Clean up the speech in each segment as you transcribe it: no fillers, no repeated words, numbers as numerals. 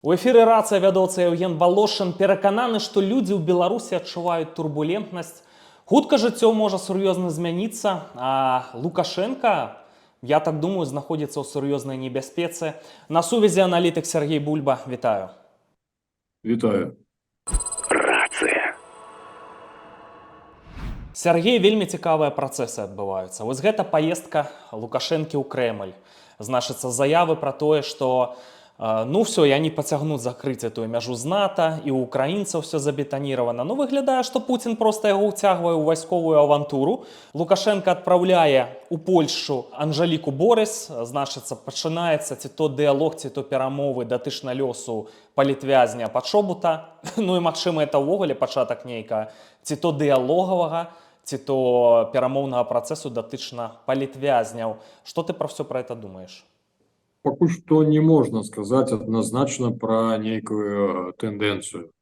У эфіры рацыя вядоўца Евген Балошын перакананы, што людзі ў Беларусі адчуваюць турбулентнасць. Хутка жыццё можа сур'ёзна змяніцца, а Лукашенко, я так думаю, знаходзіцца ў сур'ёзнай небяспецы. На сувязі аналітык Сергей Бульба. Вітаю. Вітаю. Рацыя. Сергей, вельмі цікавыя працэсы адбываюцца. Вось гэта паездка Лукашэнкі ў Крэмль. Значыцца, заявы пра тое, што ну все, я не пацягну закрыць эту мяжу з НАТО, і ў украінцаў все забетаніравана. Ну выглядае, што Пуцін проста яго ўцягвае ў вайсковую авантуру. Лукашенко адпраўляе у Польшчу Анжэліку Борыс. Значыцца, пачынаецца ці то дыялог, ці то перамовы датычна лёсу палітвязня Пачобута. Ну і магчыма, это ўвогуле пачатак нейкага ці то дыялогавага, ці то перамоўнага працэсу датычна палітвязняў. Што ты пра ўсё пра это думаеш? Пакуль што не можна сказаць адназначна пра нейкую тэндэнцыю.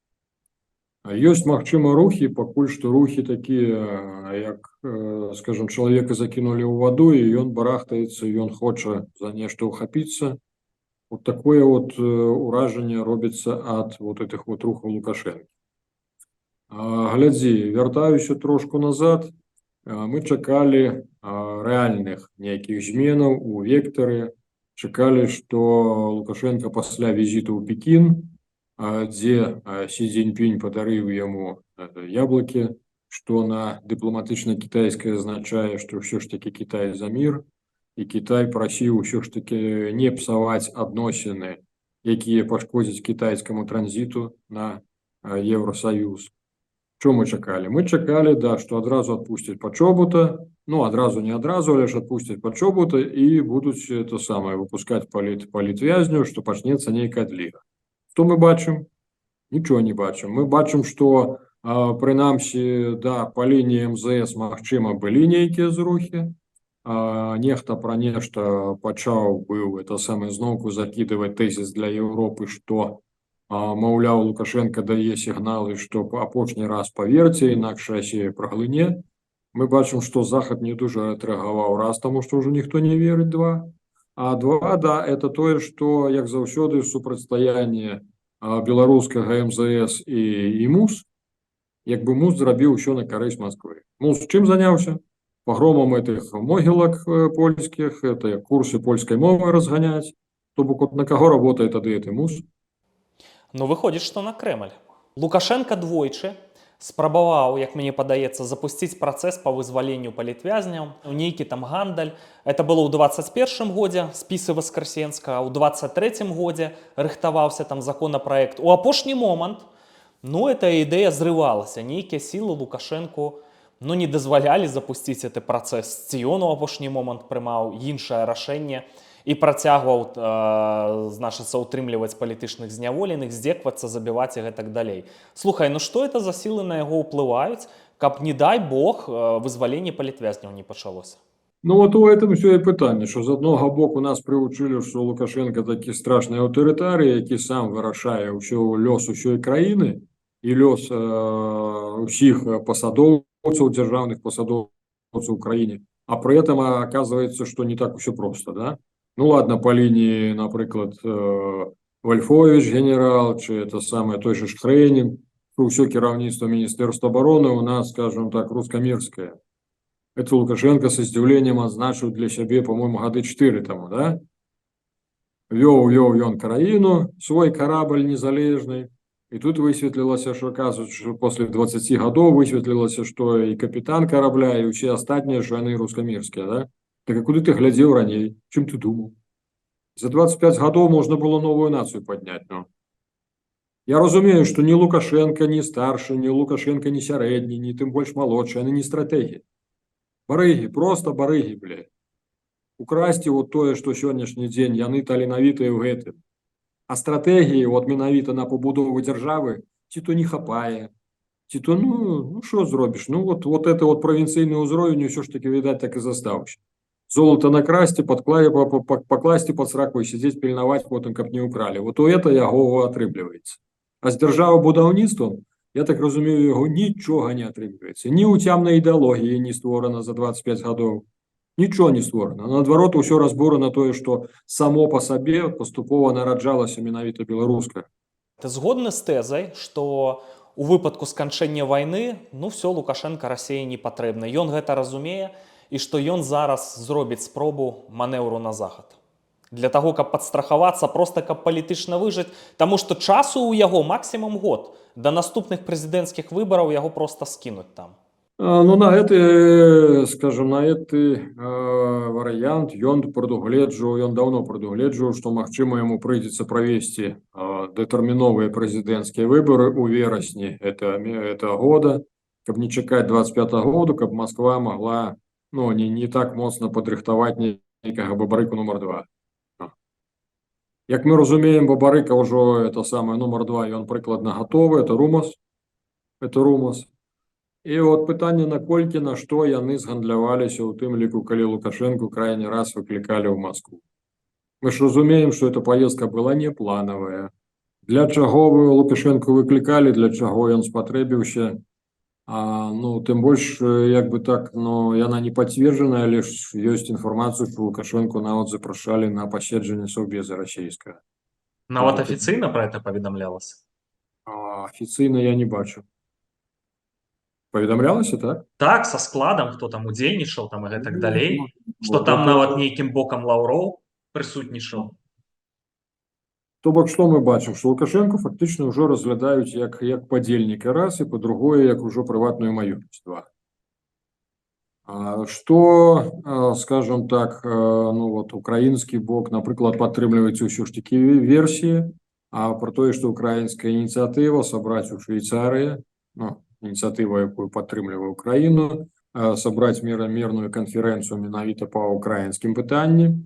Ёсць, магчыма, рухі, пакуль што рухі такія, як, скажем, чалавека закінулі ў ваду, і ён барахтаецца, ён хоча за нешта ўхапіцца. Вот такое вот уражанне робіцца ад вот этих вот рухаў Лукашэнкі. Глядзі, вяртаюся трошку назад, мы чакалі рэальных нейкіх зменаў у вектары, чакалі, што Лукашенко пасля візіту ў Пекін, дзе Сі Цзіньпінь падарыў яму яблыкі, што на дыпламатычна-кітайскае азначае, што ўсё ж такі Кітай за мір, і Кітай прасіў ўсё ж такі не псаваць адносіны, якія пашкодзяць кітайскаму транзіту на Еўросаюз. Што мы чакалі? Мы чакалі, да, што адразу адпусцяць Пачобута, ну, адразу не адразу, але ж адпусцяць Пачобута і будуць то самае выпускаць палітвязняў, што пачнецца нейкая адліга. Што мы бачым? Нічого не бачым. Мы бачым, што прынамсі, да, па лініі МЗС, магчыма, былі нейкія зрухі. Нехта пра нешта пачаў быў это самае зноўку закідываць тэзіс для Еўропы, што маўляў, Лукашенко дае сігналы, што апошні раз паверце, інакш Расія праглыне. Мы бачым, што Захад не дуже адрэагаваў, раз, таму што ўжо ніхто не верыць, два. А два, да, это тое, што, як заўсёды, супрацьстаянне беларускага МЗС і МУС, як бы МУС зрабіў усё на карысць Масквы. МУС чым заняўся? Пагромам этих могілак польскіх, это курсы польскай мовы разганяць. То бок, на каго работае тады гэты МУС? Ну, выходзіць, што на Крэмль. Лукашенко двойчы спрабаваў, як мне падаецца, запусціць працэс па вызваленню палітвязняў, нейкі там гандаль. Это было ў 21 годзе, спісы Васкарсенскага, ў 23 годзе рыхтаваўся там законапраект. У апошні момант, ну, эта ідэя зрывалася. Нейкія сілы Лукашенку, ну, не дазвалялі запусціць гэты працэс. Ці ён у апошні момант прымаў іншае рашэнне і працягваў, значыцца, утрымліваць палітычных зняволеных, здзеквацца, забіваць і гэтак далей. Слухай, ну што это за сілы на яго ўплываюць, каб, не дай Бог, вызваленне палітвязняў не пачалося? Ну вот у этом все і пытанне, що з одного боку нас прывучылі, што Лукашенко такі страшны аўтарытарый, які сам вырашае ўсё лёс усёй краіны і лёс усіх пасадоўцаў, дзяржаўных пасадоўцаў у краіне. А пры этом оказывается, што не так усё проста, да? Ну ладно, по лінії, наприклад, Вольфович генерал, чи это самое, той же Шхрейнин, ўсё кіраўніцтва Міністэрства обороны у нас, скажем так, русско-мирское. Это Лукашенко с издзіўленнем адзначыў для сябе, по-моему, гады 4 тому, да? Вёў ён краіну, свой корабль незалежны, і тут высветлілася, што, оказывается, что после 20 гадоў высветлілася, што і капітан корабля, і ўсе астатнія ж яны русско-мирскія, да? Так а куды ты глядзеў раней? Чым ты думаў? За 25 гадоў можна было новую нацыю падняць, ну. Я разумею, што ні Лукашенко, ні старшы, ні Лукашенко, ні сярэдні, ні тым больш малодшы, яны не стратегі. Барыгі, просто барыгі, блядь. Украсці вот тое, што сённяшні дзень, яны таленавітыя ў гэтым. А стратэгіі, вот менавіта на пабудову дзяржавы, ці то не хапае, ці то, ну што зробіш? Ну вот это вот правінцыйны ўзровень усё ж таки, відаць, так і застаўся. Золото накрасці, пакласці пад сраку і сидзець пільнаваць потым, каб не укралі. Вот у это яго атрымліваецца. А з дзяржавабудаўніцтвам, я так разумею, яго нічога не атрымліваецца. Ні ўцямнай ідэалогіі не створана за 25 гадоў, Нічого не створена. Наадварот, усё разбурана тое, што само па сабе паступова нараджалася менавіта беларускае. Ты згодны з тэзай, што у выпадку сканчэння вайны, ну все, Лукашенко Расіі не патрэбна. Ён гэта разумее, і што ён зараз зробіць спробу манеўру на захад. Для таго, каб падстрахавацца, проста каб палітычна выжыць, таму што часу ў яго максімум год. Да наступных прэзідэнцкіх выбараў яго проста скінуць там. Ну, на гэты, скажем, на гэты варыянт ён даўно прадугледжваў, што магчыма яму прыйдзецца правесці дэтэрміновыя прэзідэнцкія выбары ў верасні этого года, каб не чакаць 25-го году, каб Москва могла не так моцна падрыхтаваць нейкага бабарыку нумар 2. Як мы разумеем, бабарыка ўжо это самае нумар 2, ён прыкладна гатовы, это румас. І от пытанне, наколькі, на што яны згандляваліся, у тым ліку, калі Лукашенко крайні раз выклікалі ў Москву. Мы ж разумеем, што эта поездка была не планавая. Для чаго вы Лукашенко выклікалі, для чаго ён спатрэбіўся, тым больш, як бы так, яна не пацверджаная, але ж ёсць інфармацыя, што Лукашенко нават запрашалі на паседжанне Совбеза расійскага. Нават афіцыйна пра гэта паведамлялася? Афіцыйна я не бачу. Паведамлялася, так? Так, са складам, хто там удзельнічаў там і гэтак далей, што там нават нейкім бокам Лаўроў прысутнічаў. То бок, што мы бачым? Што Лукашенко фактычна ўжо разглядаюць як падзельніка раз, і па-другое, як ужо прыватную маёмасць два. Што, скажем так, украінскі бок, напрыклад, падтрымліваецца ўсё ж такі версіі, пра тое, што украінская ініцыятыва сабраць у Швейцарыі, ініцыятыва, якую падтрымлівае Украіну, сабраць мірную канферэнцыю менавіта па украінскім пытанні,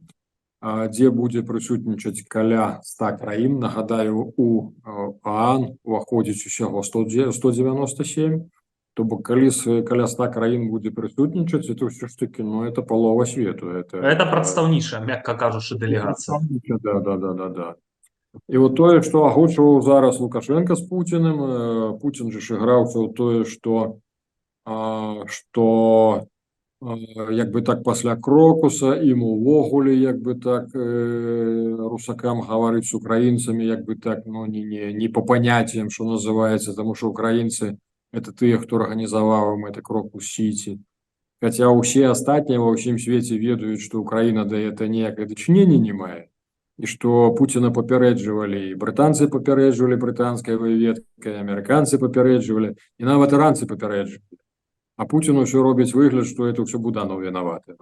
дзе будзе прысутнічаць каля 100 краін. Нагадаю, у ААН уваходзіць усяго 197, то бок калі каля 100 краін будзе прысутнічаць, это ўсё ж такі, это палова свету. Это прадстаўнічая, мякка кажучы, дэлегацыя. Да. І вот тое, што агучваў зараз Лукашенко з Пуціным, Пуцін же іграўся ў тое, што як бы так пасля крокуса ім увогуле як бы так русакам гаварыць з украінцамі як бы так не по паняццям, што называецца, таму што украінцы это тыя, хто арганізаваў ім это крокус-сіці. Хаця ўсе астатнія ва ўсім свеце ведаюць, што Украіна да гэта ніякае дачынення не мае. І што Пуціна папярэджвалі, і брытанцы папярэджвалі брытанскай выведкай, амерыканцы папярэджвалі, і нават іранцы папярэджвалі. А Пуцін усё робіць выгляд, што это ўсё Буданов вінаваты.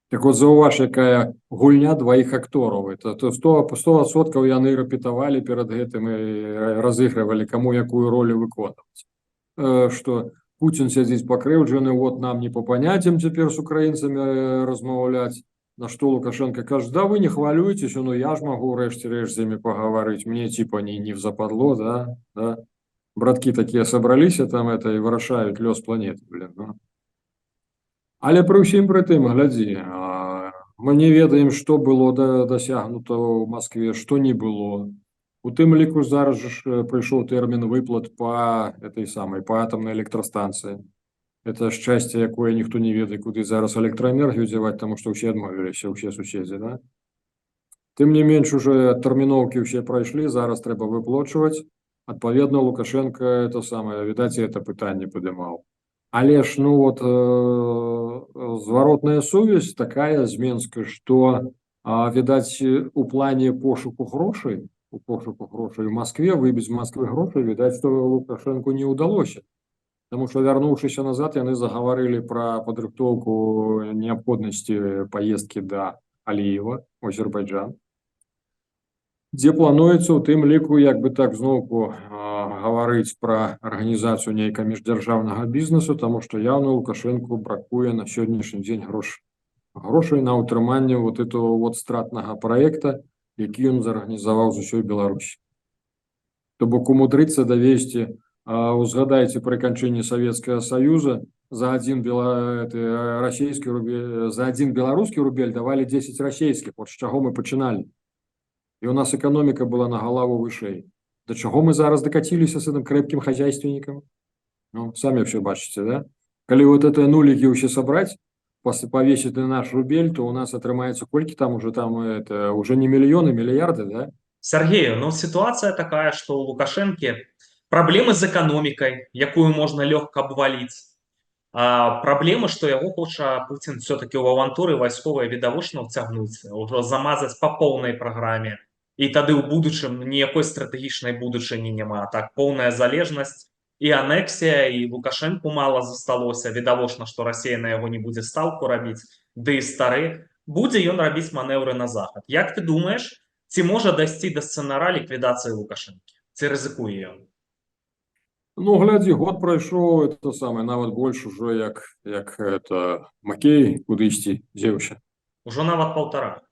Так от заўваж, якая гульня дваіх актораў. Это 100% яны рэпетавалі перад гэтым і разыгрывалі, каму якую ролю выконваць. Што Пуцін сядзіць пакрыўджаны, вот нам не по паняццям цяпер з украінцамі размаўляць. На што Лукашенко кажа, да вы не хвалюйтесь, я ж могу рэшце з імі паговорить, мне типа не взападло, да. Братки такія сабраліся там і вырашаюць лёс планеты, Але пры ўсім пры тым, глядзі, мы не ведаем, што было дасягнута ў Москве, што не было. У тым ліку зараз ж прыйшоў тэрмін выплат па атамнай электрастанцыі. Это шчасце, якое ніхто не ведае, куды зараз электраэнергію дзяваць, таму што ўсе адмовіліся, усе суседзі, да? Тым не менш, уже тэрміноўкі ўсе прайшлі, зараз трэба выплачваць. Адпаведна, Лукашенко відаць, это пытанне падымаў. Але ж, зваротная сувязь такая з Менска, што, відаць, у плане пошуку грошай у Москве, выбіць з Москвы грошай, відаць, што Лукашенку не ўдалося. Таму што, вярнуўшыся назад, яны загаварылі пра падрыхтоўку неабходнасці паездкі да Аліева, у Азербайджан, дзе плануецца ў тым ліку, як бы так зноўку гаварыць пра арганізацыю нейкага міждзяржаўнага бізнесу, таму што явно Лукашенку бракуе на сённяшні дзень грошай на ўтрыманне вот этого стратнага праекта, які ён зарганізаваў з усёй Беларусі. То бок умудрыцца давесці. Узгадайце, пры канчэнні Савецкага Саюза за один беларускі рубель давалі 10 расійскіх. Вот з чаго мы пачыналі. І у нас эканоміка была на галаву вышэй. Да чаго мы зараз дакаціліся з гэтым крэпкім хазяйственнікам? Самі ўсё бачыце, да? Калі вот это нулікі ўсе сабраць, повесить на наш рубель, то у нас атрымаецца колькі там уже это уже не миллионы, миллиарды, да? Сергею, ну ситуация такая, что у Лукашенко проблемы з эканомікай, якую можна лёгка абваліць. Праблема, што яго хоча Пуцін все-таки ў авантуры вайсковыя відавочна ўцягнуць, ўжо замазаць па поўнай праграме. І тады ў будучым ніякой стратэгічнай будучыні няма. Так, поўная залежнасць і анексія, і Лукашенку мала засталося. Відавочна, што Расія на яго не будзе стаўку рабіць, ды і стары. Будзе ён рабіць манеўры на захад. Як ты думаеш, ці можа дайсці да сцэнара ліквідацыі Лукашэнкі? Ці рызыкуе ён? Ну, глядзі, год прайшоў, это самае, нават больш ужо як это Макей кудысьці дзеўся. Ужо нават 1,5.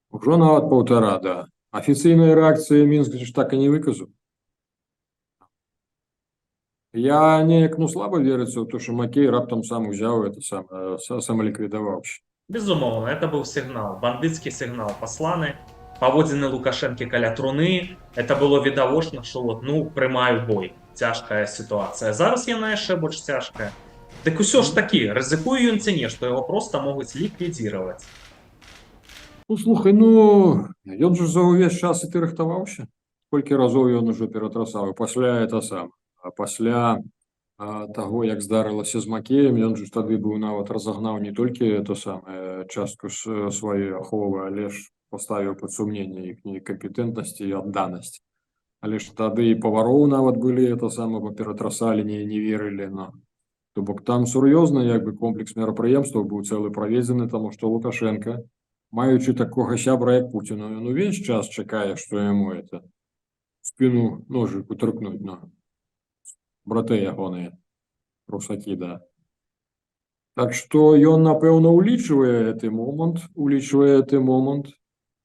Ужо нават 1,5, да. Афіцыйнай рэакцыі Мінск ж так і не выказаў. Я неяк, слаба верыцца ў то, што Макей раптам сам узяў это самаліквідаваўся. Безумоўна, это быў сігнал, бандыцкі сігнал пасланы, паводзіны Лукашэнкі каля труны, это было відавочна, што прымаю бой. Цяжкая сітуацыя. Зараз яна яшчэ больш цяжкая. Дык усё ж такі, рызыкуе ён ці не, што яго проста могуць ліквідзіраваць. Слухай, ён же за ўвесь час і ты рыхтаваўся. Колькі разоў ён ужо ператрасаў, і пасля пасля таго, як здарылася з Макеем, ён же тады быў нават разагнаў не толькі частку сваёй аховы, але ж паставіў пад сумненне іхняй кампетэнтнасці і адданасці. Але ж тады і павароў нават былі, паператрасалі, не верылі. То бок там сур'ёзна, комплекс мерапрыемстваў быў цэлы праведзены, таму што Лукашенко, маючы такога сябра, як Пуціна, ён увесь час чакае, што яму это спину ножик утыркнуць, браты ягоныя, русакі, да. Так што ён, напэўна, улічвае гэты момант,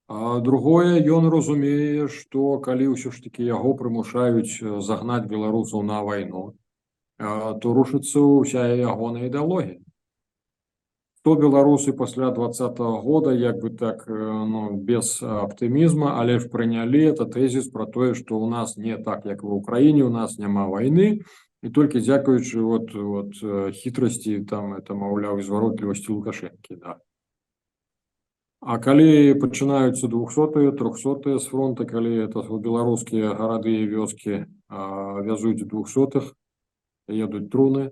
а другое, ён разумее, што калі ўсё ж такі яго прымушаюць загнаць беларусаў на вайну, то рушыцца ўся ягоная ідэалогія. То беларусы пасля 20-го года, без аптымізма, але ж прынялі это тэзіс пра тое, што ў нас не так, як ва ўкраіне, у нас няма вайны, і толькі дзякуючы хітрасці, маўляў, зваротлівасці Лукашэнкі, да. А калі пачынаюцца 200-е, 300-е з фронта, калі беларускія гарады і вёскі вязуць 200-х, едуць труны,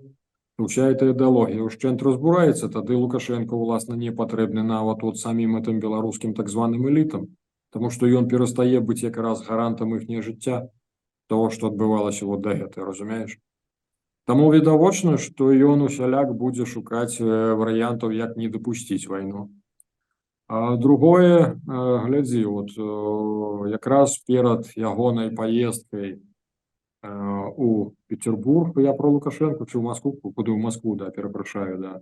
уся эта ідэалогія ўшчэнт разбураецца, тады Лукашенко, уласна, не патрэбны нават самім гэтым беларускім так званым элітам, таму што ён перастае быць якраз гарантам іхняга жыцця, того, што адбывалася дагэтуль, разумееш? Таму відавочна, што ён усяляк будзе шукаць варыянтаў, як не дапусціць вайну. А другое, глядзі, якраз перад ягонай паездкай у Петербург, я про Лукашенко, чи в Москву, куды в Москву, да, перапрашаю, да.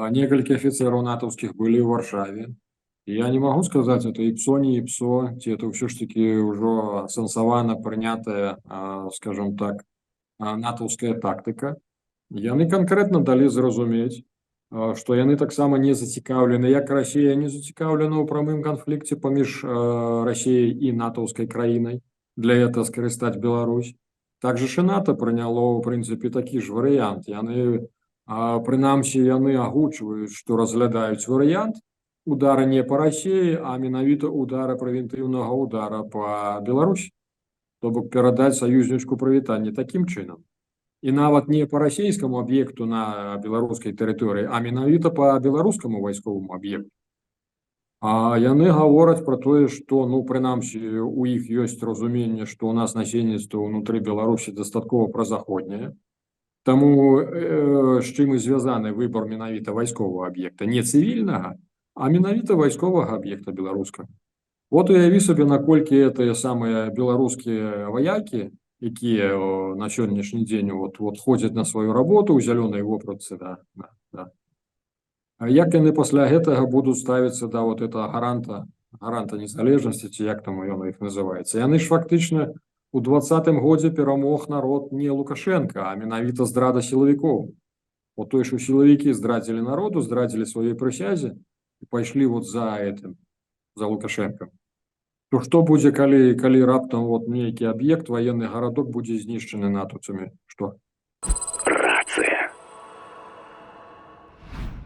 Некалькі афіцераў натаўскіх былі ў Варшаве. Я не могу сказаць, это іпсо, не іпсо, ці это ўсё ж таки ўжо асэнсавана прынятая, скажем так, натаўская тактыка. Яны канкрэтна далі зразумець, што яны таксама не зацікаўлены, як Расія не зацікаўлена ў прамым канфлікце паміж Расіяй і натаўскай краінай, для этого скарыстаць Беларусь. Также ж і НАТО прыняло, ў прынцыпе, такі ж варыянт. Прынамсі, яны агучваюць, што разглядаюць варыянт удара не па Расіі, а менавіта удара прэвентыўнага удара па Беларусі. То бок перадаць саюзнічку прывітання такім чынам. І нават не па расійскаму аб'екту на беларускай тэрыторыі, а менавіта па беларускаму вайсковаму аб'екту. А яны гавораць пра тое, што, прынамсі, у іх ёсць разуменне, што ў нас насельніцтва ўнутры Беларусі дастаткова празаходняе. Таму з чым і звязаны выбар менавіта вайсковага аб'екта, не цывільнага, а менавіта вайсковага аб'екта беларускага. Уяві сабе, наколькі гэтыя самыя беларускія ваякі, якія на сённяшні дзень ходзяць на сваю работу ў зялёнай вопратцы, да. Як яны пасля гэтага будуць ставіцца да этого гаранта незалежнасці, ці як там ён іх называецца. Яны ж фактычна у 20-м годзе перамог народ не Лукашенко, а менавіта здрада сілавікоў. Той, што сілавікі здрадзілі народу, здрадзілі сваёй прысязе і пайшлі за Лукашенко. То што будзе, калі раптам нейкі аб'ект, ваенны гарадок будзе знішчаны натаўцамі? Што? Рацыя.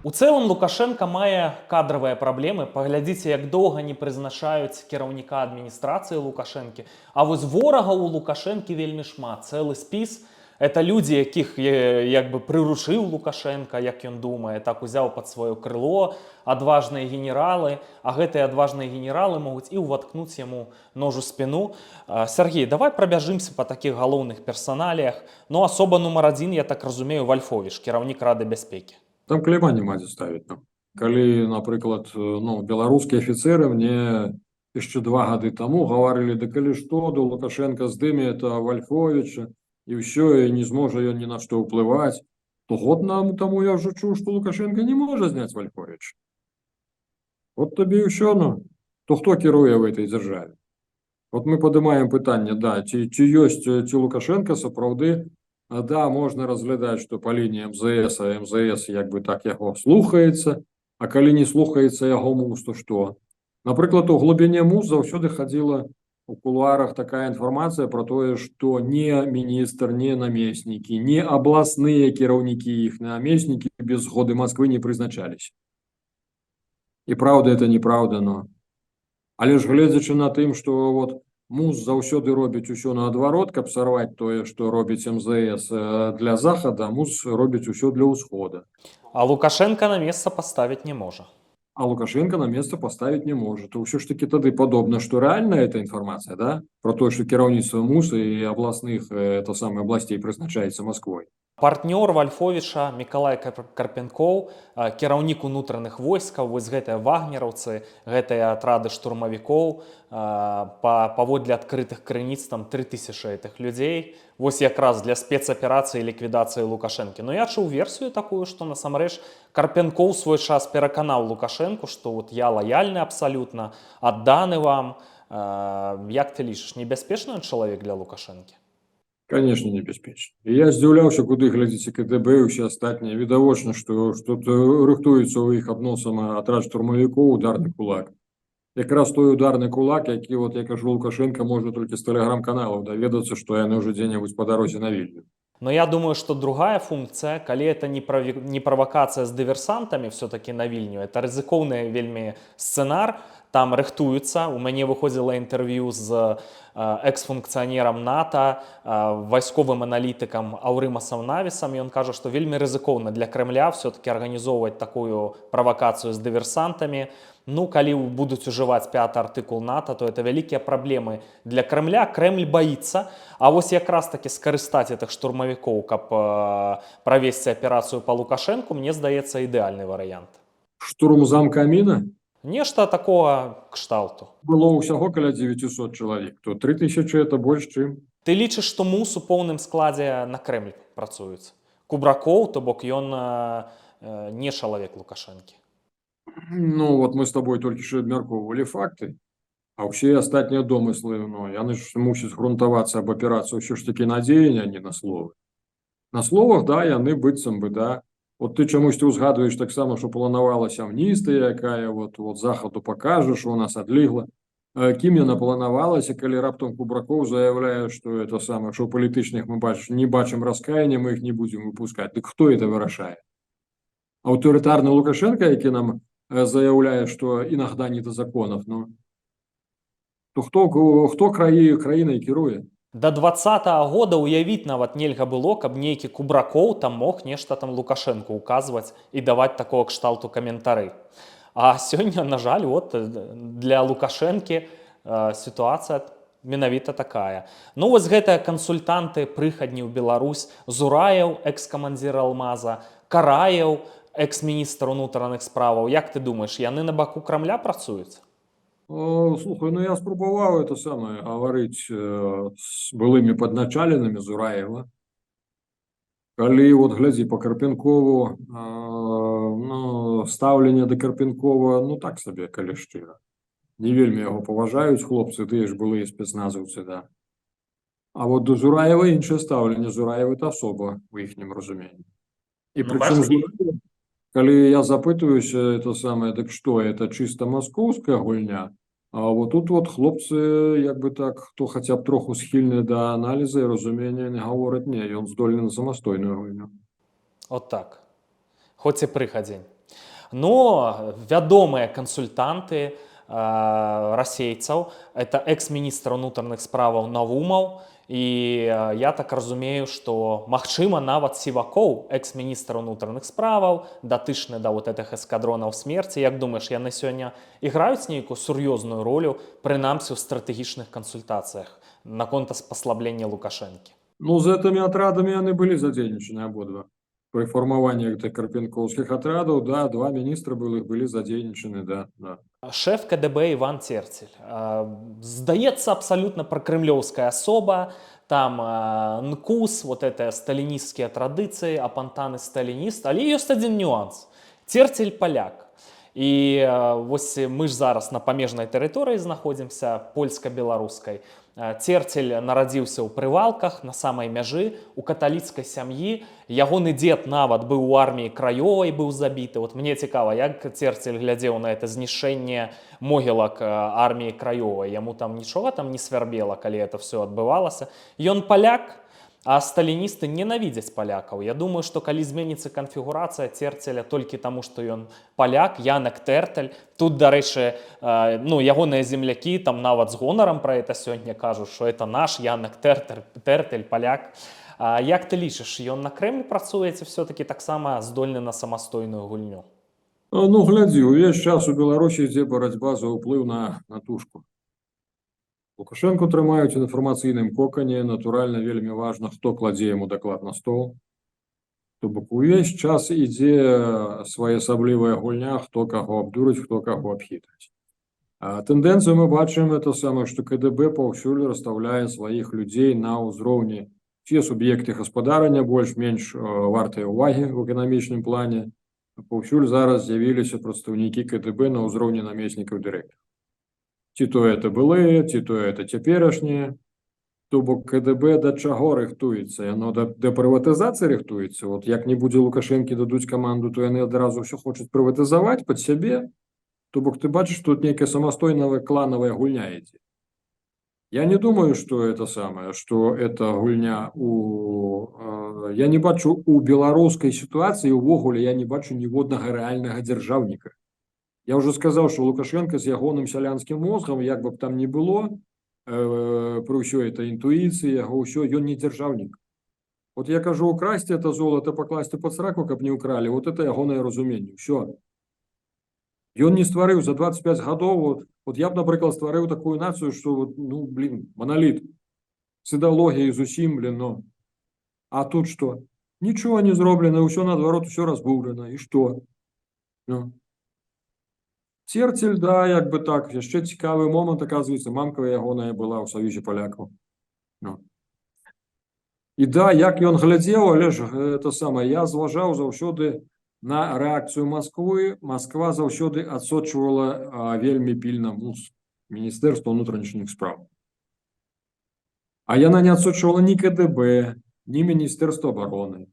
У цэлым Лукашенко мае кадравыя праблемы. Паглядзіце, як доўга не прызначаюць кіраўніка адміністрацыі Лукашэнкі. А вось ворагаў у Лукашэнкі вельмі шмат. Цэлы спіс. Это людзі, якіх як бы прыручыў Лукашенко, як ён думае, так узяў пад сваё крыло, адважныя генералы, а гэтыя адважныя генералы могуць і ўваткнуць яму нож у спіну. Сергей, давай прабяжымся па такіх галоўных персаналіях. Ну, асоба нумар 1, я так разумею, Вальфовіч, кіраўнік Рады бяспекі. Там клейма няма дзе ставіць. Ну. Калі, напрыклад, беларускія афіцеры мне яшчэ 2 гады таму гаварылі, да калі што, да Лукашенко здыме это Вальфовіча, і ўсё, і не зможа ён ні на што ўплываць, то год таму я ўжо чуў, што Лукашенко не можа зняць Вальфовіча. Вот табе і ўсё, ну. То хто кіруе в этой дзяржаве? Вот мы падымаем пытанне, да, ці ёсць, ці Лукашенко сапраўды, да, можна разглядаць, што па лініі МЗС, а МЗС як бы так яго слухаецца, а калі не слухаецца яго муз, то што? Напрыклад, у глыбіні муз заўсёды хадзіла у кулуарах такая інфармацыя про тое, што не міністр, не намеснікі, не абласныя кіраўнікі іх намеснікі без згоды Москвы не прызначаліся. І праўда, это неправда, но... Але ж гледзячы на тым, што вот муз заўсёды робіць усё наадварот, каб сарваць тое, што робіць МЗС для захада, муз робіць усё для ўсхода. А Лукашенко на месца паставіць не можа. А Лукашенко на месца паставіць не можа. То ўсё ж такі тады падобна, што рэальна эта інфармацыя, да? Про тое, што кіраўніцтва МУС і абласных абласцей прызначаецца Масквой. Партнёр Вальфовіча Мікалай Карпенкоў, кіраўнік унутраных войскаў, вось гэтыя вагнераўцы, гэтыя атрады штурмавікоў, паводле адкрытых крыніц там 3000 гэтых людзей, вось якраз для спецаперацыі і ліквідацыі Лукашэнкі. Но я чуў версію такую, што насамрэч Карпенкоў свой час пераканаў Лукашэнку, што вот я лаяльны абсалютна, адданы вам. Як ты лічыш, небяспечны чалавек для Лукашэнкі? Конечно, небяспечна. І я здзіўляўся, куды глядзіце КДБ і ўсе астатнія. Відавочна, што рыхтуецца ў іх адносам атрад штурмавікоў ударны кулак. Якраз той ударны кулак, які, вот я кажу, Лукашенко можа толькі з тэлеграм-каналаў даведацца, што яны ўжо дзе-небудзь па дарозе на Вільню. Но я думаю, что другая функция, калі это не провокация с диверсантами все-таки на Вільню, это рызыкоўны вельмі сцэнар, там рыхтуюцца. У мяне выходзіла інтэрв'ю з экс-функцыянерам НАТО, вайсковым аналітыкам Аўрымасам Навісам, і ён кажа, што вельмі рызыкоўна для Кремля все-таки арганізоўваць такую правакацыю з дыверсантамі. Ну, калі будуць ужываць 5-й артыкул НАТО, то это вялікія праблемы для Кремля. Кремль боится, а вось якраз таки скарыстаць этих штурмавікоў, каб правесці аперацыю по Лукашенку, мне здаецца ідэальны варыянт. Штурм замка Аміна? Нешта такого кшталту. Было ўсяго каля 900 чалавек, то 3000 это больш, чым. Ты лічыш, што МУС у поўным складзе на Кремль працуюць? Кубракоў, то бок ён не чалавек Лукашэнкі. Ну, вот мы с тобой только что абмяркоўвалі факты, а ўсе астатнія домыслы, ну, яны ж мусяць грунтавацца аб аперацыі ўсё ж такі на дзеянні, а не на словы. На словах, да, яны быццам бы, да. Вот ты чамусьці ўзгадваеш таксама, што планавалася амністыя, якая вот захаду пакажа, што у нас адлігла. Кім яна планавалася, калі раптам Кубракоў заяўляе, што это самае, што палітычных мы не бачым раскаяння, мы іх не будзем выпускаць. Дык хто это вырашае? Аўтарытарны Лукашенко, які нам заяўляе, што інагда не да законов, ну, то хто краінай кіруе? До 20-го года уявіць нават нельга было, каб нейкі Кубракоў там мог нешта там Лукашенку указваць і даваць такого кшталту каментары. А сёння, на жаль, вот для Лукашэнкі сітуацыя менавіта такая. Ну, вось гэтыя кансультанты прыхадні ў Беларусь, Зураев, экс-камандзір Алмаза, Караев, экс-міністр унутраных справаў. Як ты думаеш, яны на баку Крамля працуюць? Слухай, ну я спробовал это самое говорить с былыми подначаленными Зураева. Коли вот глядзи по Карпенкову, ну, ставление до Карпенкова, ну так себе, коли щиро. Не вельми його поважають хлопці, ти ж були спецназовці, да. А вот до Зураева інше ставлення. Зураєв – це особа в їхнім розумінні. І причому коли я запитуюся, це саме, так що, це чисто московська гульня, а вот тут вот хлопці, якби так, хто хоча б трохи схильний до аналізу і розуміння, не говорить, ні, він здольний на самостійну гульню. От так. Хоць і прыхадзень. Но вядомыя кансультанты расейцаў, это экс-міністр унутраных справаў Навумаў, і я так разумею, што магчыма нават Сівакоў, экс-міністр унутраных справаў, датычны да вот этих эскадронаў смерці. Як думаеш, яны сёння іграюць нейкую сур'ёзную ролю, прынамсі ў стратэгічных кансультацыях наконт паслаблення Лукашэнкі? Ну, з гэтымі атрадамі яны былі задзейнічаны абодва. При формуванні гэтых карпенкоўскіх атрадаў, да, два міністра былі задзейнічаны, да. Шеф КДБ Іван Церцель. Здаецца, абсолютно прокремлёвская особа, там НКУС, вот это сталінісцкія традыцыі, апантаны сталініст, але ёсць один нюанс. Церцель поляк. І вось мы ж зараз на памежнай тэрыторыі знаходзімся, польска-беларускай. Церцель нарадзіўся ў Прывалках, на самай мяжы, у каталіцкай сям'і. Ягоны дзед нават быў у арміі краёвай, быў забіты. Вот мне цікава, як Церцель глядзеў на это знішэнне могілак арміі краёвай. Яму там нічога там не свярбела, калі это все адбывалася. Ён паляк, а сталіністы ненавідзяць палякаў. Я думаю, што калі зменіцца канфігурацыя Церцеля толькі таму, што ён паляк, Янек Тертель, тут, дарэчы, ягоныя землякі там нават з гонарам пра это сёння кажуць, што это наш Янек Тертель, паляк. Як ты лічыш, ён на Крэмль працуе ці все-таки таксама здольны на самастойную гульню? Ну, глядзі, увесь час у Беларусі ідзе барацьба за ўплыў на тушку. Лукашенко трымаюць у інфармацыйным кокане, натуральна вельмі важна, хто кладзе яму даклад на стол. То бок увесь час ідзе своеасаблівая гульня, хто каго абдурыць, хто каго абхітрыць. Тэндэнцыю мы бачым это самае, што КДБ паўсюль расстаўляе сваіх людзей на ўзроўні ці суб'екты гаспадарання больш-менш вартыя ўвагі ў эканамічным плане. Паўсюль зараз з'явіліся прадстаўнікі КДБ на ўзроўні намеснікаў дырэктараў. Ці то это былыя, ці то это цяперашнія. То бок КДБ да чаго рыхтуецца? Яно да прыватызацыі рыхтуецца. Вот як не будзе Лукашэнкі дадуць каманду, то яны адразу ўсё хочуць прыватызаваць пад сябе. То бок ты бачыш, тут нейкая самастойная кланавая гульня ідзе. Я не думаю, что это самое, что это гульня я не бачу у беларускай сітуацыі, увогуле я не бачу ніводнага рэальнага дзяржаўніка. Я уже сказал, что Лукашенко с ягоным сялянским мозгом, як бы там ни было, при ўсёй этой интуиции, яго ўсё, ён не державник. Вот я кажу, украсть это золото, покласть под сраку, каб не украли, вот это ягонае разуменне, все. Ён не стварыў за 25 гадоў, вот я б, напрыклад, стварыў такую нацию, что вот, ну, блин, монолит, с ідэалогіяй зусім, блин, но. А тут что? Ничего не зроблено, все наадварот, все разбурено, и что? Ну. Церцель, да, як бы так, яшчэ цікавы момант, оказывается, мамка ягоная была ў Саюзе палякаў. Ну. І да, як ён глядзеў, але ж это самае, я зважаў заўсёды на рэакцыю Масквы. Масква заўсёды адсочвала вельмі пільна МУС, Міністэрства ўнутраных спраў. А яна не адсочвала ні КДБ, ні Міністэрства абароны.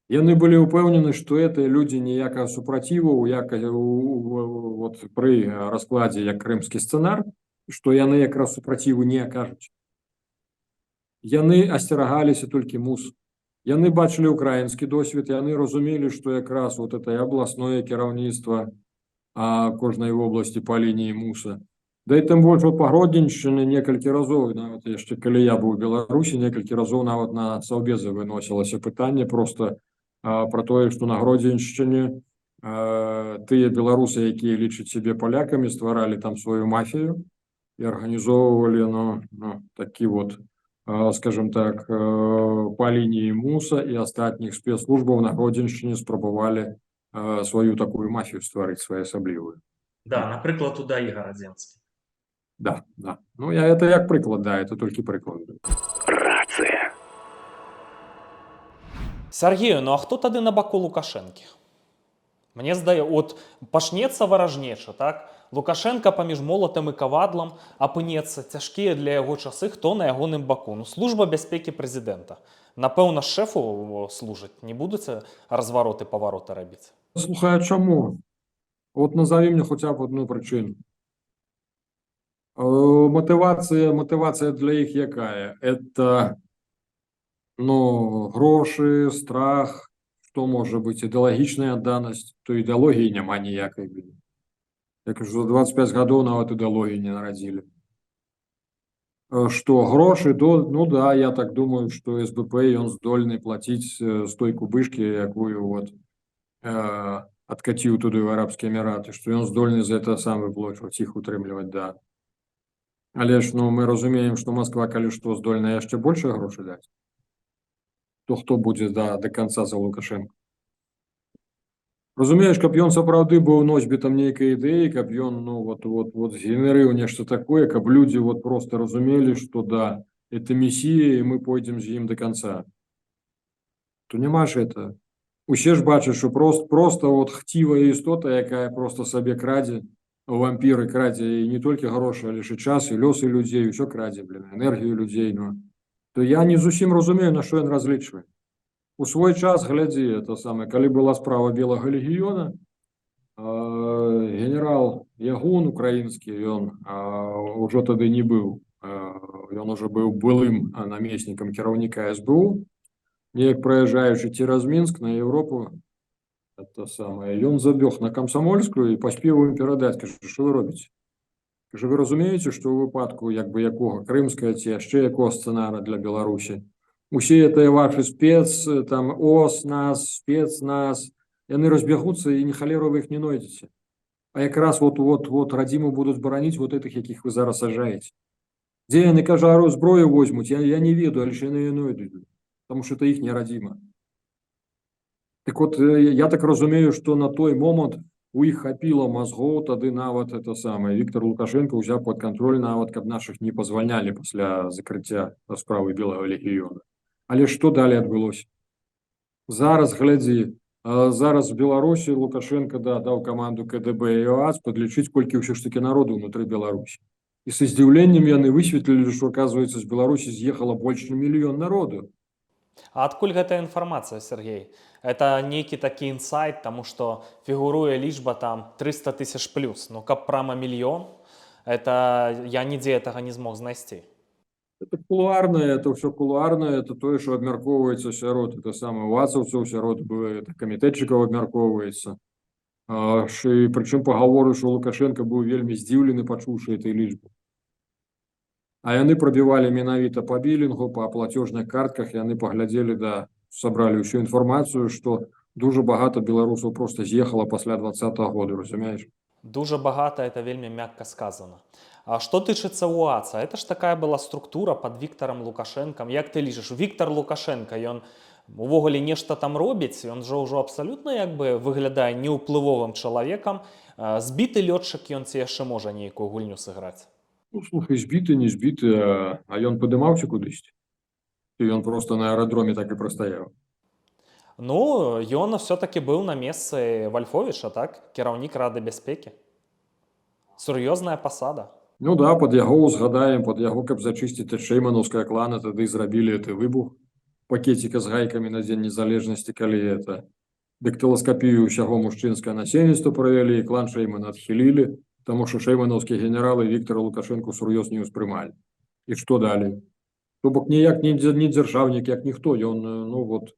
Яны былі ўпэўнены, што гэтыя людзі ніякага супраціву, вот пры раскладзе як крымскі сцэнар, што яны якраз супраціву не акажуць. Яны асцерагаліся толькі МУС. Яны бачылі украінскі досвед, яны разумелі, што якраз вот это абласное кіраўніцтва кожнай вобласці па лініі МУСа. Да і тым больш па Гродзеншчыны некалькі разоў, нават яшчэ калі я быў у Беларусі, некалькі разоў нават на саўбезы выносілася пытанне просто про тое, што на Гродзеншчыне тыя беларусы, якія лічаць сябе палякамі, стваралі там сваю мафію і арганізоўвалі такі вот, скажем так, па лініі МУСа і астатніх спецслужбаў на Гродзеншчыне спрабавалі сваю такую мафію стварыць, своеасаблівую. Да, напрыклад, Удаі Гарадзенскі. Да. Ну, это як прыклад, да, это толькі прыклад. Рацыя. Сергею, ну а хто тады на баку Лукашэнкі? Мне здаецца, от пачнецца варажнеча, так? Лукашенка паміж молатам і кавадлам апынецца, цяжкія для яго часы, хто на ягоным баку? Ну, служба бяспекі прэзідэнта. Напэўна, шэфу служыць, не будуць развароты-павароты рабіць? Слухай, а чаму? Вот назови мне хотя бы одну причину. Мотивация для их якая? Это, гроши, страх, што можа быць ідэалагічная адданасць, то ідэалогіі няма ніякай. Як ужо за 25 гадоў нават ідэалогіі не нарадзілі. Што грошы, ну да, я так думаю, што СБП ён здольны плаціць з той кубышкі, якую вот адкаціў туды ў Арабскія Эміраты, што ён здольны за это сам выплачваць, іх утрымліваць, да. Але ж ну, мы разумеем, што Москва, калі што, здольна яшчэ больше грошай даць. То хто будзе да канца за Лукашенко? Разумееш, каб ён сапраўды быў носьбітам нейкай ідэі, каб ён вот згенерыў нешта такое, каб людзі вот просто разумелі, што да, это месія, і мы пойдзем з ім до конца. То няма ж это. Усе ж бачаць, што просто вот хцівая істота, якая просто сабе крадзе, вампіры крадзе і не толькі грошы, але ж і час, і лёсы людзей, усё крадзе, энергію людзей, ну. То я не зусім разумею, на што ён разлічвае. У свой час, глядзі, это самае, калі была справа Белага легіёна, генерал Ягун украінскі, ён ужо тады не быў, ён уже быў былым намеснікам кіраўніка СБУ, неяк праязджаючы цераз Мінск на Еўропу, это самае, ён забег на Камсамольскую і паспеў ім перадаць, кажа, што вы робіце? Кажа, вы разумееце, што ў выпадку якога крымская ці яшчэ якога сцэнара для Беларусі, усе это ваши там ОС, спецназ, яны разбягуцца і ні халеру вы іх не нойдзеце. А якраз вот радзіму будуць бараніць вот этих, якіх вы зараз сажаеце. Дзе яны, кажа, зброю возьмуць, я не ведаю, але ж яны нойдуць, потому что это іхняя радзіма. Так вот, я так разумею, што на той момант у іх хапіла мазгоў, тады нават это самае, Віктор Лукашенко ўзяў пад кантроль нават, каб нашых не пазвальнялі пасля закрыцця справы Белага легіёна. Але што далей адбылося? Зараз, глядзі, зараз в Беларусі Лукашенко даў каманду КДБ і ОАС падлічыць, колькі ўсё ж таки народу ўнутры Беларусі. І са здзіўленнем яны высветлілі, што, оказывается, з Беларусі з'ехала больш мільён народу. А адкуль гэтая інфармацыя, Сергей? Это нейкі такі інсайт, таму што фігуруе лічба там 300 тысяч плюс. Ну, каб прама мільён, это я нідзе гэтага не змог знайсці. Это кулуарное, это все кулуарное, это то, что обмярковывается сярод, это самое вацаўцаў сярод, камітэтчыкаў абмярковваецца. Причем пагаворы, что Лукашенко быў вельмі здзіўлены, пачуўшы этой лічбы. А яны пробівалі менавіта по білінгу, по платежных картках, яны паглядзелі, да, сабралі ўсю інфармацыю, што дуже багата беларусаў просто з'ехала пасля 20-го года, разумееш? Дуже багато, это вельмі мягко сказано. А что тычыцца УАЦа, это ж такая была структура под Віктором Лукашенком. Як ты лічыш, Віктор Лукашенко, ён увогуле нешта там робіць, ён жа ўжо абсалютна як бы выглядае неўплывовым чалавекам. Збіты лётчык ён ці яшчэ можа нейкую гульню сыграць? Ну, слухай, збіты, не збіты, а ён падымаўся кудысьці? І ён просто на аэрадроме так і прастаяў? Ну, ён все-таки быў на месцы Вальфовіча, так? Кіраўнік Рады бяспекі. Сур'ёзная пасада. Ну да, под яго узгадаем, под яго, каб зачысціць ад шэйманаўская клана, тады зрабілі гэты выбух пакеціка з гайкамі на Дзень незалежнасці, калі это дактыласкапію ўсяго мужчынскае насельніцтва правялі, і клан Шэймана адхілілі, таму што шэйманаўскія генералы Віктора Лукашенко сур'ёз не ўспрымалі. І што далей? То бок ніяк не дзяржаўнік, як ніхто, ён, ну вот,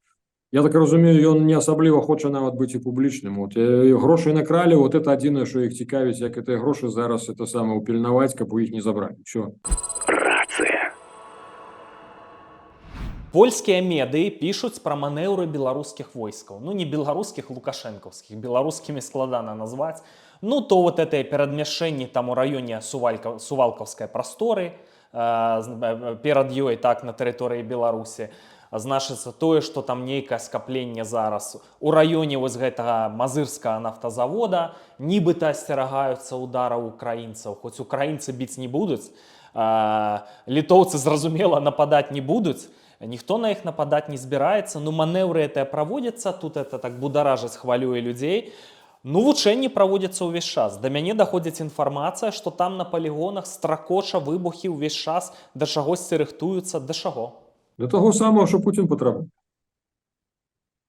я так разумею, ён не асабліва хоча нават быць і публічным. Вот, грошы накралі, вот это адзінае, што іх цікавіць, як гэтыя грошы зараз это самае ўпільнаваць, каб у іх не забралі. Всё. Рация. Польскія медыі пішуць пра манеўры беларускіх войскаў. Ну, не беларускіх, лукашэнкаўскіх. Беларускімі складана назваць. Ну, то вот это перадмяшчэнне там у раёне Сувалкаўскай прасторы, перад ёй, так, на тэрыторыі Беларусі. Значыцца тое, што там нейкае скапленне зараз у раёне вось гэтага мазырскага нафтазавода, нібыта асцерагаюцца удараў украінцаў, хоць украінцы біць не будуць, літоўцы, зразумела, нападаць не будуць, ніхто на іх нападаць не збіраецца, ну манеўры гэтыя праводзяцца, тут это так бударажыць, хвалюе людзей. Ну, вучэнні праводзяцца ўвесь час. Да мяне даходзіць інфармацыя, што там на палігонах стракоча выбухі ўвесь час, да чагосьці рыхтуюцца, да чаго? Для таго самого, що Путін патрабуе.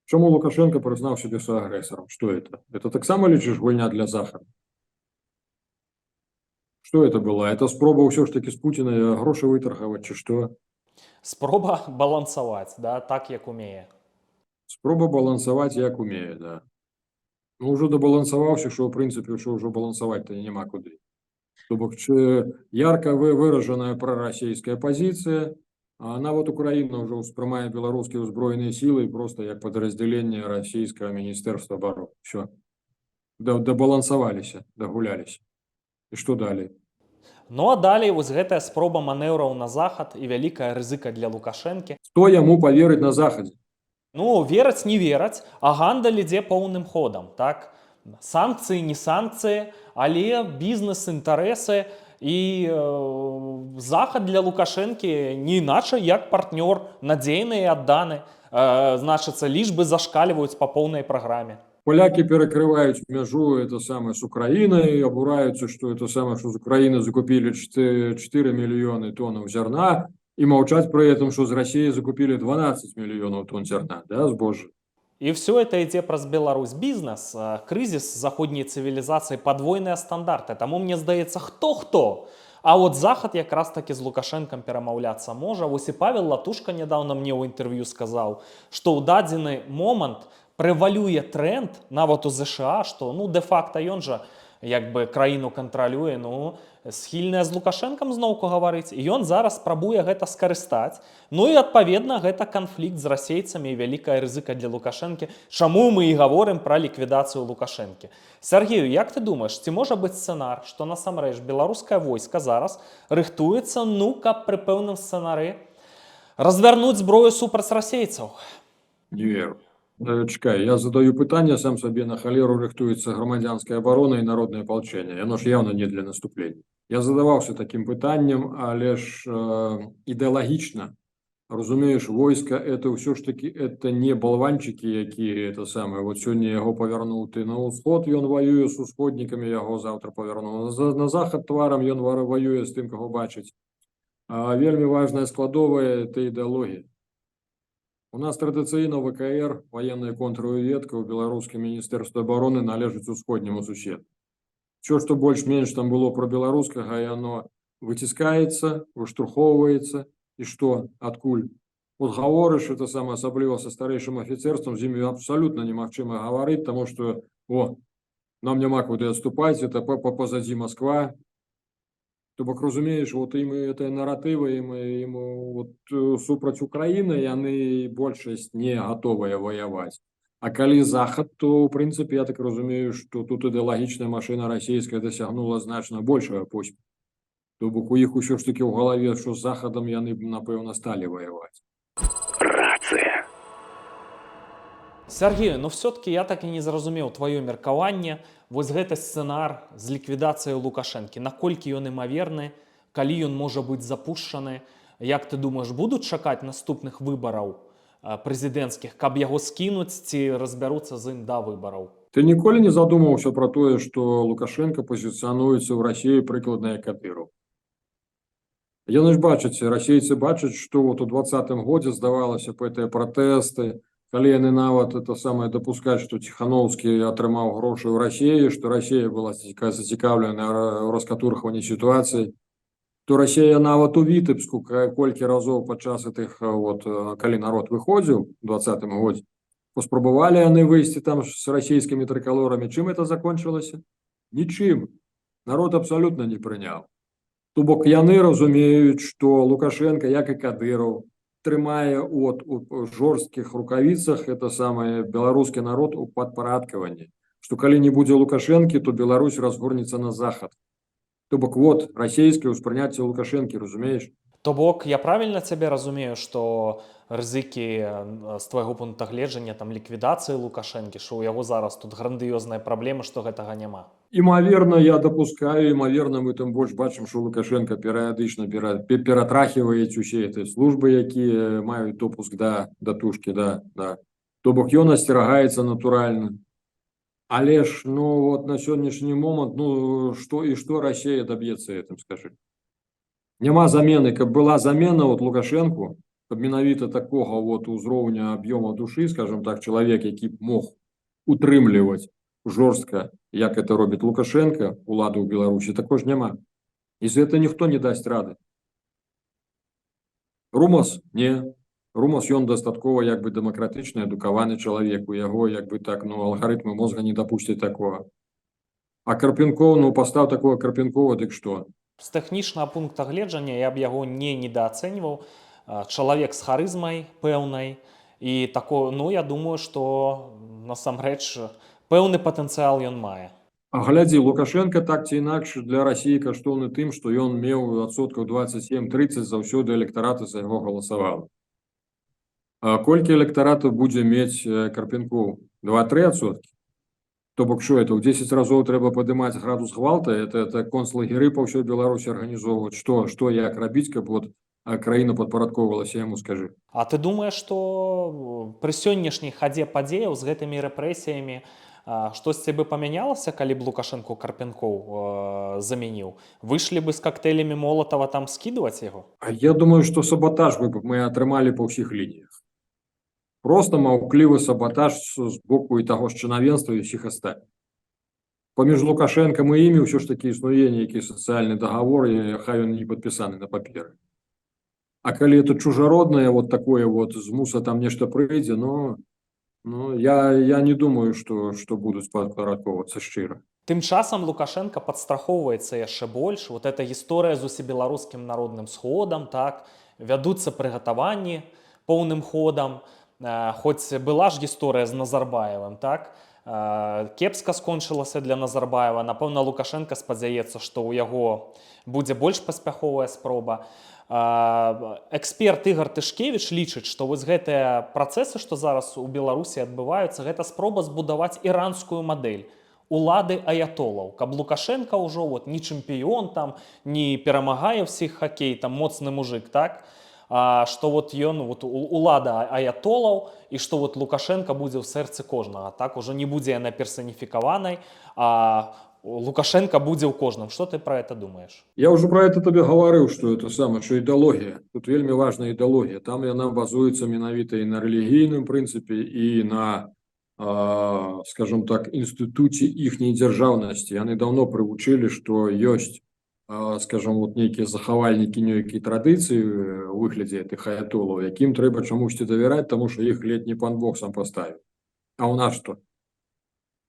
Чому Лукашенко признав себе соагресором? Что это? Это так само лічыш гульня для Захара? Что это было? Это спроба ўсё ж таки з Путіна грошы вытаргаваць, ці што? Спроба балансаваць, да, так як умее. Спроба балансаваць як умее, да. Ну, уже добалансаваўся, что, в принципе, что уже балансаваць-то нема куды. То бок, ярко выраженная пророссийская позиция, а нават Украина уже успрымае беларускія ўзброеныя силы просто як подразделение российского министерства обороны. Все. Добалансаваліся, дагуляліся. И что далее? Ну а далей вось гэтая спроба манеўраў на захад і вялікая рызыка для Лукашэнкі. Кто ему поверит на Заходе? Ну, вераць, не вераць, а гандаль ідзе поўным ходам, так? Санкцыі, не санкцыі, але бізнес-інтарэсы і захад для Лукашэнкі не іначай як партнёр, надзейны і адданы. Значыцца, лічбы зашкальваюць па поўнай праграме. Поляки перекрывают межу это самое с Украиной, обураются, что это самое, что с Украины закупили 4 миллиона тонн зерна, и молчать при этом, что с России закупили 12 миллионов тонн зерна, да, сбожжа. І все это ідзе праз Беларусь. Бізнес, крызіс заходняй цывілізацыі, падвойныя стандарты. Таму мне здаецца, хто-хто. А от Захад якраз таки з Лукашэнкам перамаўляцца можа. Вось і Павел Латушка нядаўна мне ў інтэрв'ю сказаў, што ў дадзены момант прэвалюе тренд нават у ЗША, што ну де-факта ён жа як бы краіну кантралюе, ну схільная з Лукашэнкам зноўку гаварыць, і ён зараз спрабуе гэта скарыстаць. Ну і адпаведна гэта канфлікт з расейцамі і вялікая рызыка для Лукашэнкі, чаму мы і гаворым пра ліквідацыю Лукашэнкі. Сергею, як ты думаеш, ці можа быць сцэнар, што насамрэч беларускае войска зараз рыхтуецца, ну каб пры пэўным сцэнары развярнуць зброю супраць расейцаў? Не веру. Чекай, я задаю питання, сам собі на халеру рихтується громадянська оборона і народне ополчення. Воно ж явно не для наступлення. Я задавався таким питанням, але ж ідеологічно, розумієш, войска это все ж таки это не болванчики, які это саме. От сьогодні його повернути на усход, він воює з усходниками, його завтра поверну. На захід тваром він воює з тим, кого бачить. А вельми важна складова – це ідеологія. У нас традыцыйна ВКР, военная контрразведка, у беларускае міністэрства обороны належыць усходняму суседу. Все, што больш-менш там было про беларускага, яно выціскаецца, выштурхоўваецца, і што, адкуль? Вот гаворыш, это самае, асабліва са старэйшым афіцерствам, з імі абсалютна немагчыма гаварыць, таму што, нам няма куды адступаць, это позади Москва. То бок, разумееш, вот им это наратывы, им вот супраць Украины, яны большасць не готовыя воевать. А калі Захад, то, в принципе, я так разумею, что тут идеологичная машина российская досягнула значно большего поспеху. То бок, у іх усё ж таки в голове, что с Захадом яны, напэўна, стали воевать. Рация. Сергею, ну все-таки я так і не зразумеў твоё меркаванне. Вось гэты сцэнар з ліквідацыяй Лукашэнкі, наколькі ён імаверны, калі ён можа быць запушчаны, як ты думаеш, будуць чакаць наступных выбараў прэзідэнцкіх, каб яго скінуць ці разбяруцца з ім да выбараў? Ты ніколі не задумаўся про тое, што Лукашенко пазіцыянуецца ў Расіі прыкладна як Кадыров? Яны ж бачаць, расейцы бачаць, што вот у 2020 годзе здавалася б гэтыя пратэсты, калі яны нават это самае дапускаць, што Ціхановскі атрымаў грошы ў Расіі, што Расія была зацікаўлена ў раскатурхванні сітуацыі, то Расія нават у Вітэбску колькі разоў падчас тых, калі народ выходзіў у 2020 годзе, паспрабавалі яны выйсці там з расійскімі трыкалорамі. Чым это закончылася? Нічым. Народ абсалютна не прыняў. То бок яны разумеюць, што Лукашенко, як і Кадыров, трымае у жорсткіх рукавіцах это самае беларускі народ у падпарадкаванні, што калі не будзе Лукашэнкі, то Беларусь разгорнецца на захад. То бок расійскае ўспрыняцце Лукашэнкі, разумееш? То бок я правільна цябе разумею, што рызыкі з твайго пункта гледжання там ліквідацыі Лукашэнкі, што ў яго зараз тут грандыёзная праблема, што гэтага няма? Імаверна, я дапускаю, імаверна, мы там больш бачым, што Лукашенко перыядычна ператрахіваюць усе этой службы, якія маюць допуск да тушкі, да. То бок ён асцерагаецца натуральна. Але ж, на сённяшні момант, што Расія даб'ецца гэтым, скажы? Няма замены, каб была замена Лукашенку, каб менавіта такога узроўня аб'ёма душы, скажем так, чалавек, які мог утрымліваць жорстка, як это робіць Лукашенко, уладу ў Беларусі, також няма. І за гэта ніхто не дасць рады. Румас? Не. Румас ён дастаткова як бы дэмакратычны, адукаваны чалавек, у яго як бы так, ну, алгарытмы мозга не дапусцяць такого. А Карпенков, ну, пастав такого Карпенкова, дык што? З тэхнічнага пункта гледжання я б яго не недаацэньваў. Чалавек з харызмай пэўнай. І тако, ну, я думаю, што насамрэч пэўны патэнцыял ён мае. А глядзі, Лукашенко так ці інакш для Расіі каштоўны тым, што ён меў адсоткаў 27-30 заўсёды электарата за яго галасавала. А колькі электаратаў будзе мець Карпенков? 2-3 адсоткі? То бок што, это ў 10 разоў трэба падымаць градус гвалта, это концлагеры па ўсёй Беларусі арганізоўваць. Што, як рабіць, каб вот краіна падпарадковвалася яму, скажы? А ты думаеш, што пры сённяшняй хадзе падзеяў з гэтымі рэпрэсіямі штосьці бы памянялася, калі б Лукашенко Карпенков замяніў? Выйшлі бы з коктейлямі Молотава там скідваць яго? А я думаю, што саботаж бы мы атрымалі па ўсіх лініях. Просто маўклівы саботаж з боку і таго ж чынавенства і ўсіх астатніх. Паміж Лукашэнкам і імі ўсё ж такі існуе нейкі сацыяльны дагавор, і хай ён не падпісаны на паперы. А калі это чужароднае, вот такое вот з муса там нешта прыйдзе, ну я не думаю, што будуць падпарадковвацца шчыра. Тым часам Лукашенко падстрахоўваецца яшчэ больш. Вот эта гісторыя з усебеларускім народным сходам, так, вядуцца прыгатаванні поўным ходам. Хоць была ж гісторыя з Назарбаевым, так, кепска скончылася для Назарбаева. Напэўна, Лукашенко спадзяецца, што ў яго будзе больш паспяховая спроба. Эксперт Ігор Тышкевіч лічыць, што вось гэтыя працэсы, што зараз у Беларусі адбываюцца, гэта спроба збудаваць іранскую мадэль улады аятолаў, каб Лукашенко ўжо вот не чэмпіён там, не перамагае ўсіх хакей, там моцны мужик, так, што вот ён вот улада аятолаў і што вот Лукашенко будзе ў сэрцы кожнага, так, ужо не будзе яна персаніфікаванай, а Лукашенко будзе ў кожным. Што ты пра гэта думаеш? Я ўжо пра гэта табе гаварыў, што это самае, што ідэалогія. Тут вельмі важная ідэалогія. Там яна базуецца менавіта і на рэлігійным прынцыпе, і на, скажем так, інстытуце іхняй дзяржаўнасці. Яны даўно прывучылі, што ёсць, скажем, вот нейкія захавальнікі нейкай традыцыі у выглядзе гэтых аятолаў, якім трэба чамусьці давяраць, таму што іх ледзь не пан Бог сам паставіў. А ў нас што?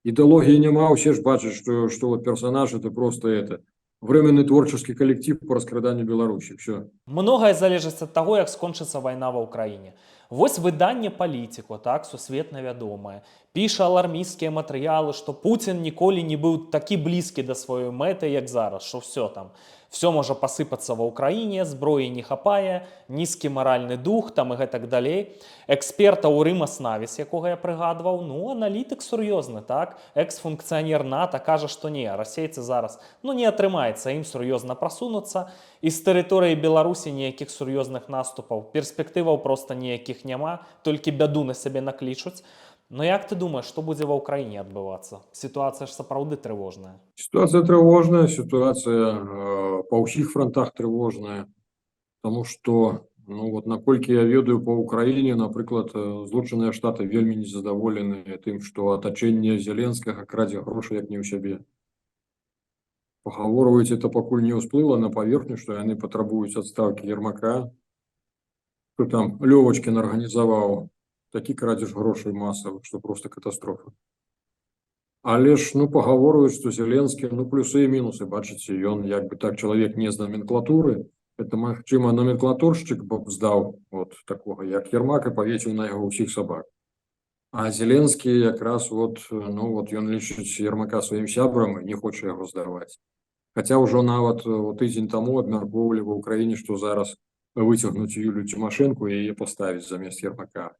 Ідэалогіі няма, усе ж бачаць, што вот персонаж это просто временный творческий коллектив по раскраданню Беларусі. Все. Многае залежыць ад таго, як скончыцца вайна ва ўкраіне. Вось выданне «Палітику», так, сусветна вядомае, піша алармісцкія матэрыялы, што Пуцін ніколі не быў такі блізкі да сваёй мэты, як зараз, што все там, все можа пасыпацца ва ўкраіне, зброі не хапае, нізкі маральны дух, там і гэтак далей. Эксперта Урыма Снавіс, якога я прыгадваў, ну, аналітык сур'ёзны, так, экс-функцыянер НАТО, кажа, што не, расейцы зараз, ну, не атрымаецца ім сур'ёзна прасунуцца, і з тэрыторыі Беларусі ніякіх сур'ёзных наступаў, перспектываў проста ніякіх няма, толькі бяду на сябе наклічуць. Но як ты думаеш, што будзе ва ўкраіне адбывацца? Сітуацыя ж сапраўды трывожная. Ситуация тревожная, ситуация по ўсіх фронтах тревожная, потому что, ну вот наколькі я ведаю по Украине, напрыклад, Злучаныя Штаты вельмі незадаволеныя тым, што атачэнне Зеленскага крадзе грошы як не ў сябе. Пагаворваюць, это пакуль не ўсплыла на паверхню, што яны патрабуюць адстаўкі Ермака, што там Лёвачкін арганізаваў такі крадзеж грошай масавы, што просто катастрофа. Але ж, ну, пагаворваюць, што Зеленскі, ну, плюсы і мінусы, бачыце, ён як бы так чалавек не з номенклатуры, это, магчыма, номенклатуршчык б здаў вот такога, як Ермак, і павесіў на яго ўсіх сабак. А Зеленскі якраз вот, ну, вот ён лічыць Ермака сваім сябрам і не хоча яго здаваць. Хаця ўжо нават тыдзень таму абмяркоўвалі ва ўкраіне, што зараз выцягнуць Юлію Цімашэнку і яе паставіць замест Ермака.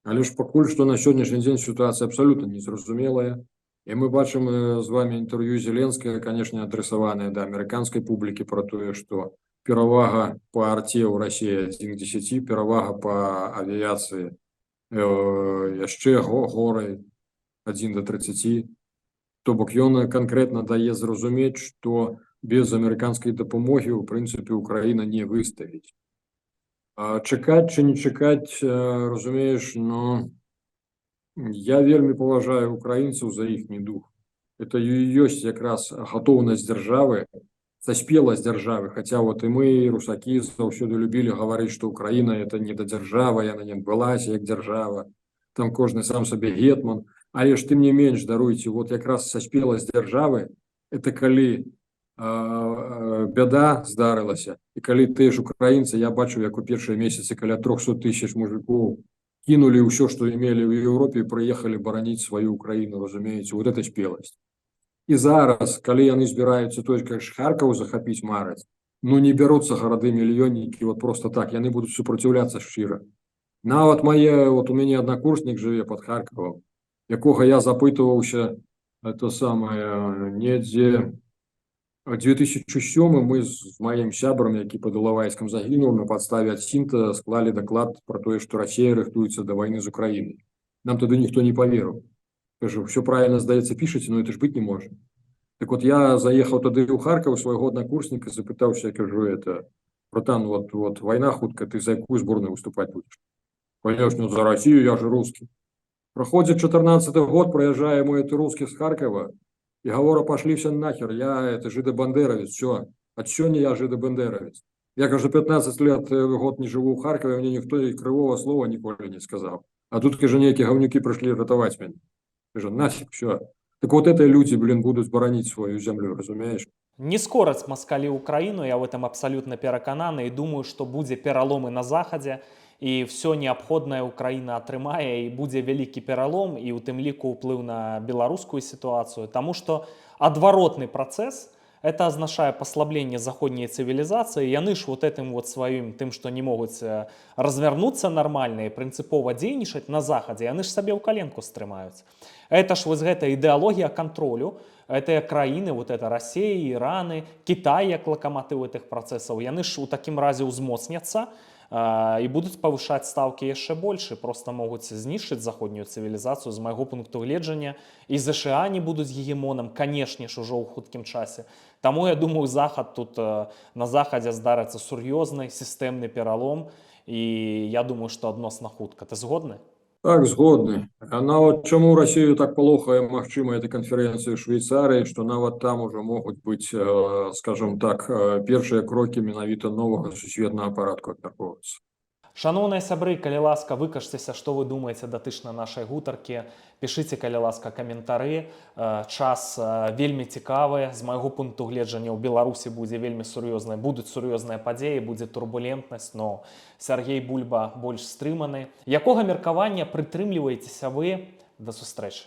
Але ж пакуль што на сённяшні дзень сітуацыя абсалютна незразумелая. І мы бачым з вами інтэрв'ю Зеленскага, канешне, адресаванае да амерыканскай публікі пра тое, што перавага па арце ў Расіі 1 к 10, перавага па авіяцыі яшчэ горай 1 до 30. То бок ён канкрэтна дае зразумець, што без амерыканскай дапамогі, у прынцыпе, Украіна не выставіць. Чакаць ці не чакаць, разумееш, но я вельмі паважаю украінцаў за іхні дух. Это ёсць якраз гатоўнасць дзяржавы саспеласць дзяржавы. Хаця вот і мы, русакі, заўсёды любілі гаварыць, што Украіна это не да дзяржава, яна не адбылася як дзяржава. Там кожны сам сабе гетман. Але ж тым не менш, даруйце, вот якраз саспеласць дзяржавы это калі бяда здарылася. І калі тыя ж украінцы, я бачу, як у першыя месяцы каля 300 000 мужикоў кинули ўсё, што имели в Европе, и приехали бараніць свою Украину, разумеете, вот это спелость. И зараз, калі яны збіраюцца той ж Харкаў захапіць, мараць, ну не бяруцца гарады-мільённікі вот просто так, яны будуць супраціўляцца шчыра. Нават вот у мяне аднакурснік жыве под Харкавам, якога я запытываўся, это самое, недзе 2007 мы з маім сябрам, які под Іловайском загінуў, на падставе адсінта склалі даклад про тое, што Расія рыхтуецца да вайны з Украінай. Нам тады ніхто не поверыў. Кажу, все правильно, здаецца, пішаце, но это ж быць не можа. Так вот я заехаў тады ў Харкаў свайго аднакурсніка, запытаўся, кажу, это, братан, вот вайна хутка, ты за якую зборную выступаць будзеш? Конечно, за Россию, я же русский. Проходит 14-й год, проезжая мой это русский с Харькова, и говорю, пошли все нахер, я это жидобандеровец, все, от сегодня я жидобандеровец. Я, кажется, 15 лет год не живу в Харькове, мне никто и кривого слова николи не сказал. А тут, кажется, некие говнюки пришли ратовать меня. Кажется, нафиг, все. Так вот это люди, блин, будут боронить свою землю, разумеешь? Не скораць маскалі ўкраіну, я в этом абсалютна перакананы і думаю, што будзе пераломы на захадзе і все неабходнае Украіна атрымае і будзе вялікі пералом і у тым ліку ўплыў на беларускую сітуацыю, таму што адваротны працэс это азначае паслабленне заходняй цывілізацыі, яны ж вот этим вот сваім тым, што не могуць развярнуцца нармальна і прынцыпова дзейнічаць на захадзе, яны ж сабе ў каленку стрымаюць. Это ж вось гэта ідэалогія кантролю, это краіны, вот это Россия, Ираны, Китай, як локомотив этих процессов, яны ж у такім разе ўзмоцняцца і будуць павышаць ставкі яшчэ больш, просто могуць знішчыць заходнюю цывілізацыю з майго пункту гледжання, і ЗША не будуць гегемонам, канешне ж ужо ў хуткім часе. Таму я думаю, захад тут на захадзе здарыцца сур'ёзны сістэмны пералом, і я думаю, што адносна хутка. Ты згодны? Так, згодны. А нават чаму Россию так палохае, магчыма, этой конференции в Швейцарии, что нават там уже могут быть, скажем так, першыя крокі менавіта новага сусветнага парадку абмяркоўвацца. Шановныя сябры, калі ласка, выкажцеся, што вы думаеце датычна нашай гутаркі. Пішыце, калі ласка, каментары. Час вельмі цікавы. З майго пункту гледжання ў Беларусі будуць сур'ёзныя падзеі, будзе турбулентнасць, но Сергей Бульба больш стрыманы. Якога меркавання прытрымліваецеся вы? Да сустрэчы.